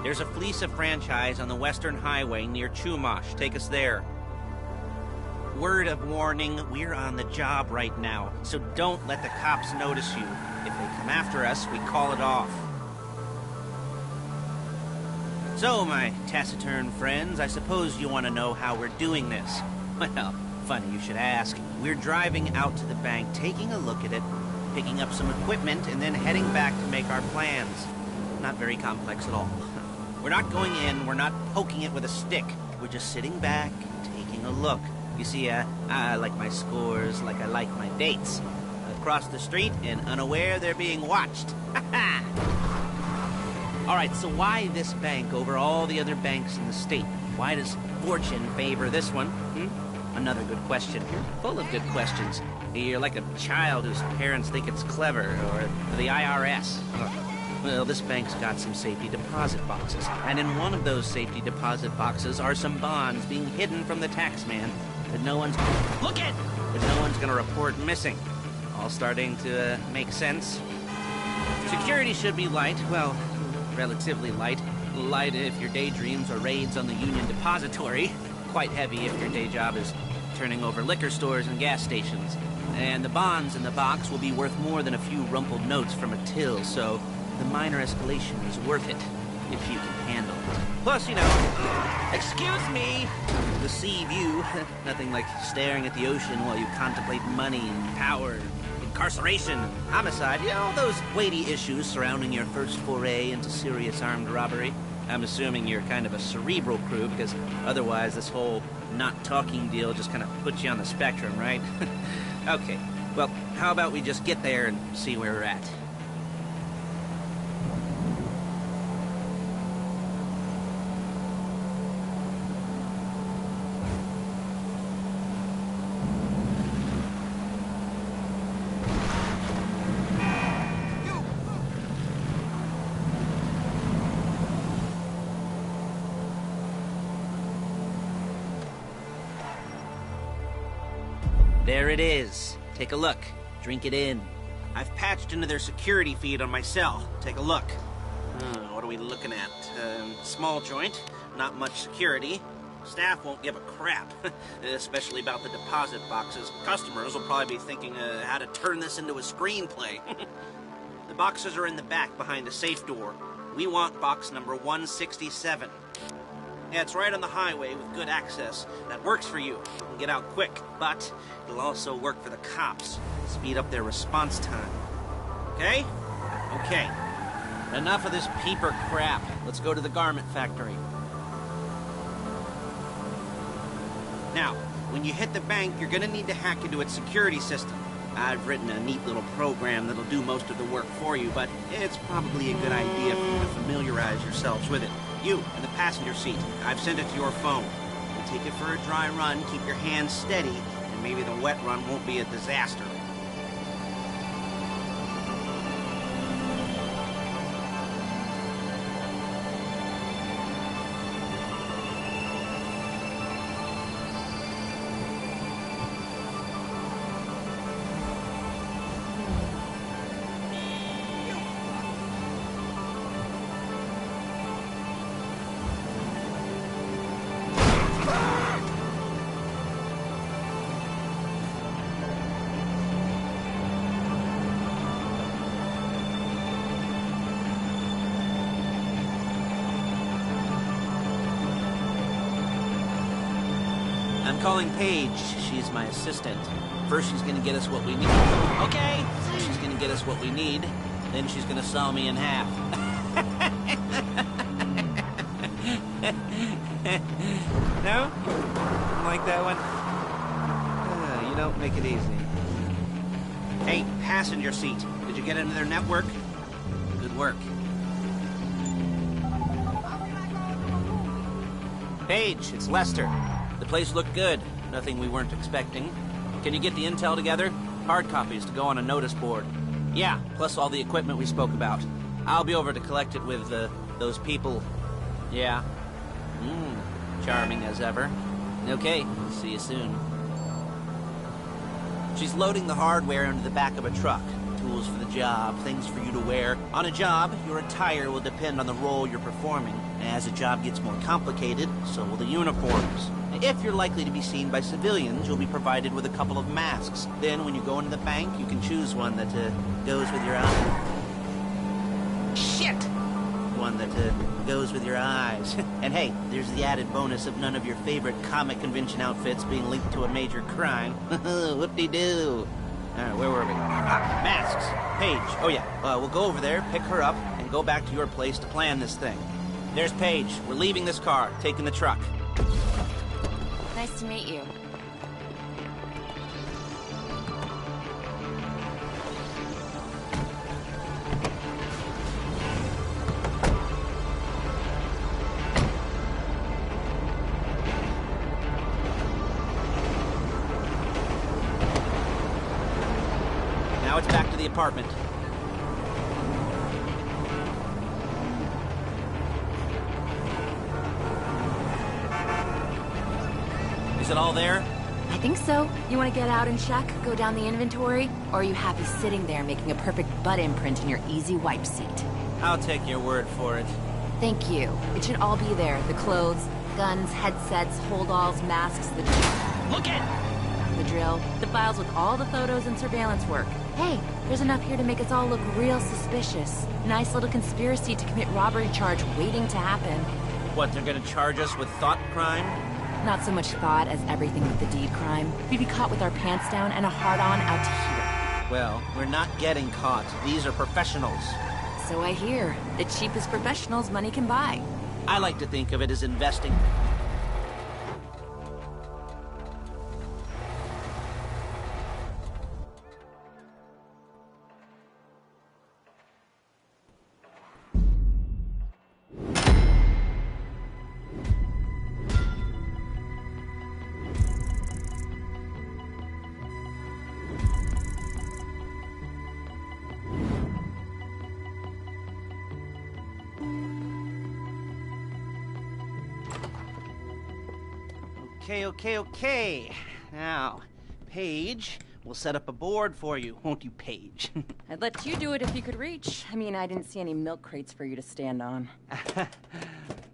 There's a Fleca franchise on the Western Highway near Chumash. Take us there. Word of warning, we're on the job right now, so don't let the cops notice you. If they come after us, we call it off. So, my taciturn friends, I suppose you want to know how we're doing this. Well, funny you should ask. We're driving out to the bank, taking a look at it, picking up some equipment, and then heading back to make our plans. Not very complex at all. We're not going in, we're not poking it with a stick. We're just sitting back and taking a look. You see, I like my scores like I like my dates. Across the street and unaware they're being watched. All right, so why this bank over all the other banks in the state? Why does fortune favor this one? Another good question. You're full of good questions. You're like a child whose parents think it's clever, or the IRS. Well, this bank's got some safety deposit boxes, and in one of those safety deposit boxes are some bonds being hidden from the tax man that no one's gonna report missing. All starting to make sense. Security should be light, well, relatively light. Light if your daydreams are raids on the Union Depository. Quite heavy if your day job is turning over liquor stores and gas stations. And the bonds in the box will be worth more than a few rumpled notes from a till, so the minor escalation is worth it, if you can handle it. Plus, you know, excuse me, the sea view. Nothing like staring at the ocean while you contemplate money and power, incarceration, homicide, you know, those weighty issues surrounding your first foray into serious armed robbery. I'm assuming you're kind of a cerebral crew, because otherwise this whole not talking deal just kind of puts you on the spectrum, right? Okay, well, how about we just get there and see where we're at? There it is. Take a look. Drink it in. I've patched into their security feed on my cell. Take a look. What are we looking at? Small joint, not much security. Staff won't give a crap, especially about the deposit boxes. Customers will probably be thinking how to turn this into a screenplay. The boxes are in the back behind a safe door. We want box number 167. Yeah, it's right on the highway with good access. That works for you. You can get out quick, but it'll also work for the cops. Speed up their response time. Okay? Okay. Enough of this peeper crap. Let's go to the garment factory. Now, when you hit the bank, you're gonna need to hack into its security system. I've written a neat little program that'll do most of the work for you, but it's probably a good idea for you to familiarize yourselves with it. You, in the passenger seat, I've sent it to your phone. We'll take it for a dry run, keep your hands steady, and maybe the wet run won't be a disaster. I'm calling Paige. She's my assistant. First, she's gonna get us what we need. Okay! She's gonna get us what we need. Then she's gonna saw me in half. No? Like that one? You don't make it easy. Hey, passenger seat. Did you get into their network? Good work. Paige, it's Lester. The place looked good. Nothing we weren't expecting. Can you get the intel together? Hard copies to go on a notice board. Yeah, plus all the equipment we spoke about. I'll be over to collect it with, those people. Yeah. Charming as ever. Okay, see you soon. She's loading the hardware into the back of a truck. Tools for the job, things for you to wear. On a job, your attire will depend on the role you're performing. As the job gets more complicated, so will the uniforms. If you're likely to be seen by civilians, you'll be provided with a couple of masks. Then, when you go into the bank, you can choose one that goes with your eyes. Shit! One that goes with your eyes. And hey, there's the added bonus of none of your favorite comic convention outfits being linked to a major crime. Whoop-de-doo. Alright, where were we? Masks. Paige. Oh yeah, we'll go over there, pick her up, and go back to your place to plan this thing. There's Paige. We're leaving this car, taking the truck. Nice to meet you. Now it's back to the apartment. Is it all there? I think so. You want to get out and check, go down the inventory? Or are you happy sitting there making a perfect butt imprint in your easy wipe seat? I'll take your word for it. Thank you. It should all be there. The clothes, guns, headsets, holdalls, masks, the Look it! the drill, the files with all the photos and surveillance work. Hey, there's enough here to make us all look real suspicious. Nice little conspiracy to commit robbery charge waiting to happen. What, they're gonna charge us with thought crime? Not so much thought as everything with the deed crime. We'd be caught with our pants down and a hard-on out to here. Well, we're not getting caught. These are professionals. So I hear. The cheapest professionals money can buy. I like to think of it as investing. Okay. Now, Paige, we'll set up a board for you, won't you, Paige? I'd let you do it if you could reach. I mean, I didn't see any milk crates for you to stand on.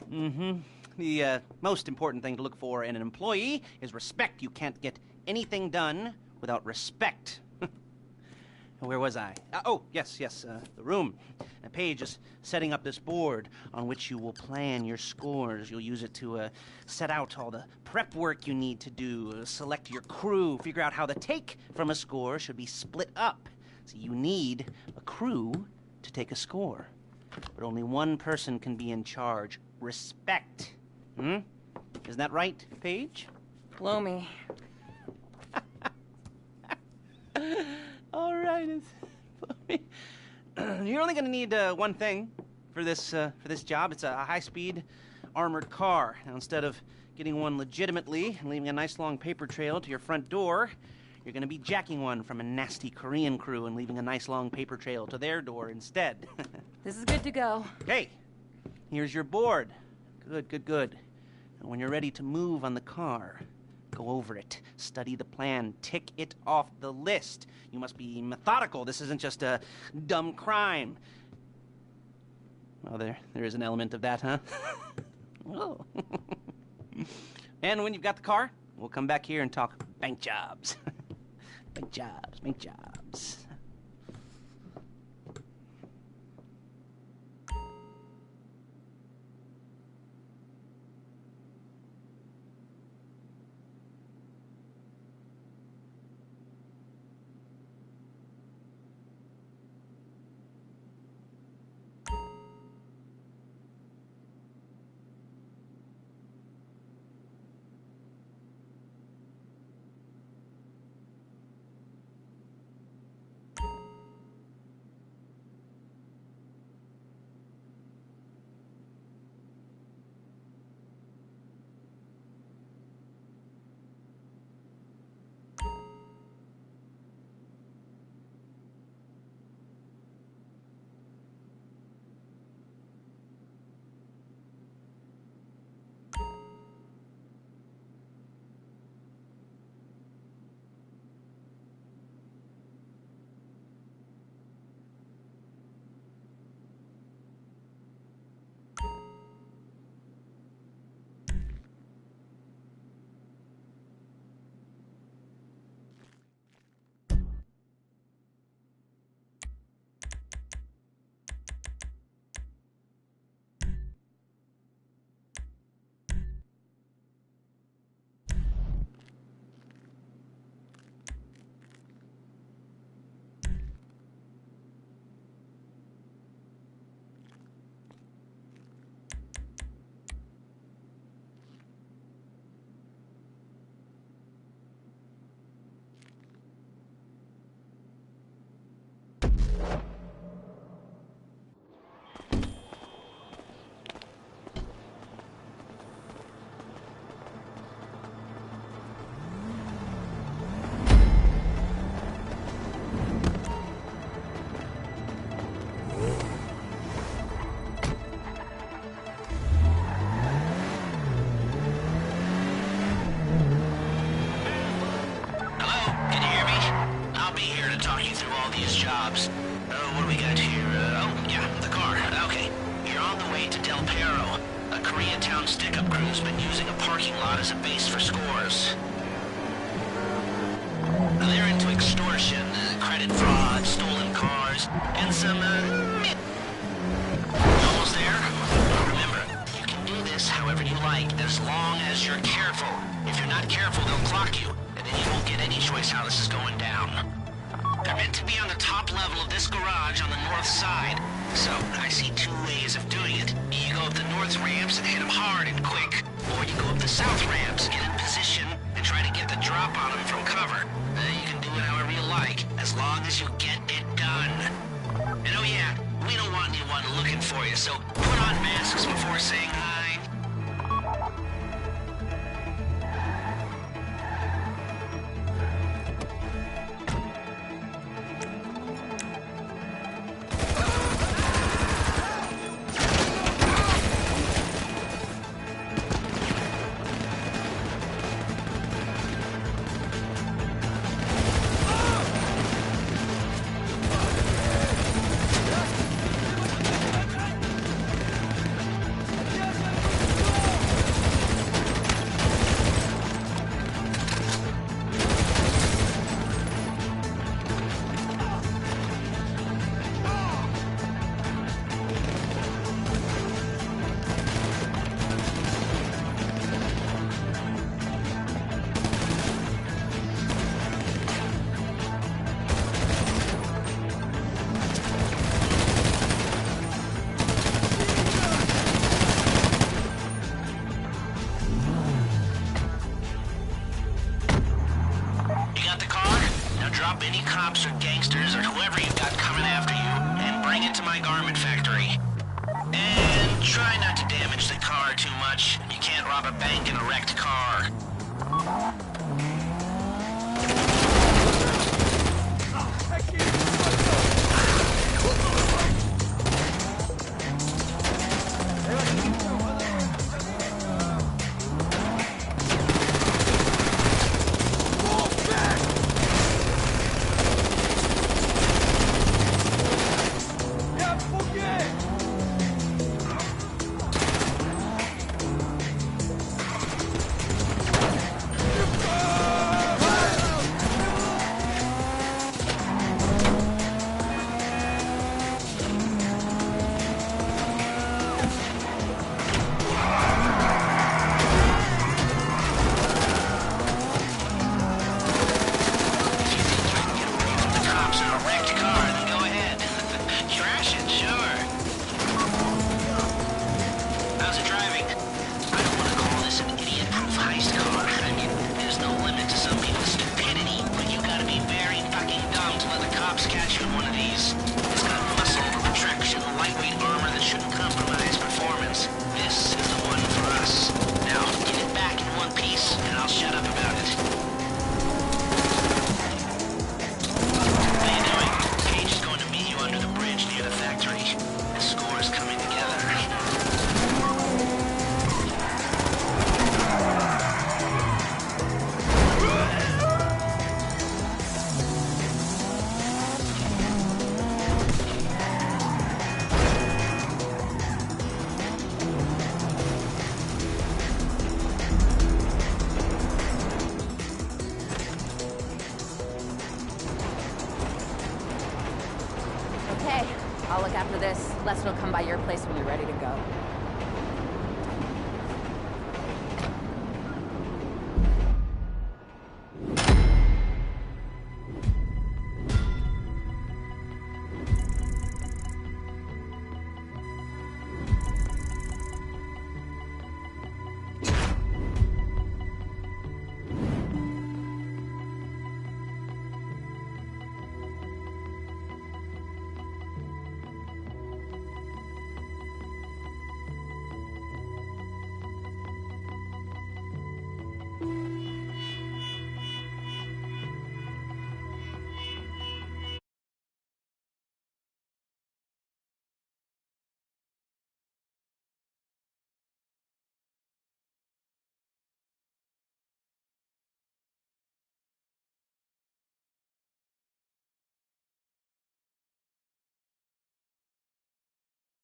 The most important thing to look for in an employee is respect. You can't get anything done without respect. Where was I? Yes, the room. Paige is setting up this board on which you will plan your scores. You'll use it to set out all the prep work you need to do, select your crew, figure out how the take from a score should be split up. So you need a crew to take a score. But only one person can be in charge. Respect. Isn't that right, Paige? Blow me. All right, you're only going to need one thing for this job. It's a high-speed armored car. Now, instead of getting one legitimately and leaving a nice long paper trail to your front door, you're going to be jacking one from a nasty Korean crew and leaving a nice long paper trail to their door instead. This is good to go. Okay, here's your board. Good. And when you're ready to move on the car, go over it, study the plan, tick it off the list. You must be methodical. This isn't just a dumb crime. Well, there is an element of that, huh? Oh. And when you've got the car, we'll come back here and talk bank jobs. Bank jobs. underground stick-up crew's been using a parking lot as a base for scores. They're into extortion, credit fraud, stolen cars, and some, Almost there? Remember, you can do this however you like, as long as you're careful. If you're not careful, they'll clock you, and then you won't get any choice how this is going down. They're meant to be on the top level of this garage on the north side. So, I see two ways of doing it. You go up the north ramps and hit them hard and quick, or you go up the south ramps, get in position, and try to get the drop on them from cover. You can do it however you like, as long as you get it done. And oh yeah, we don't want anyone looking for you, so put on masks before saying hi. Drop any cops or gangsters or whoever you've got coming after you and bring it to my garment factory. And try not to damage the car too much. You can't rob a bank in a wrecked car. Okay, I'll look after this. Lester will come by your place when you're ready to go.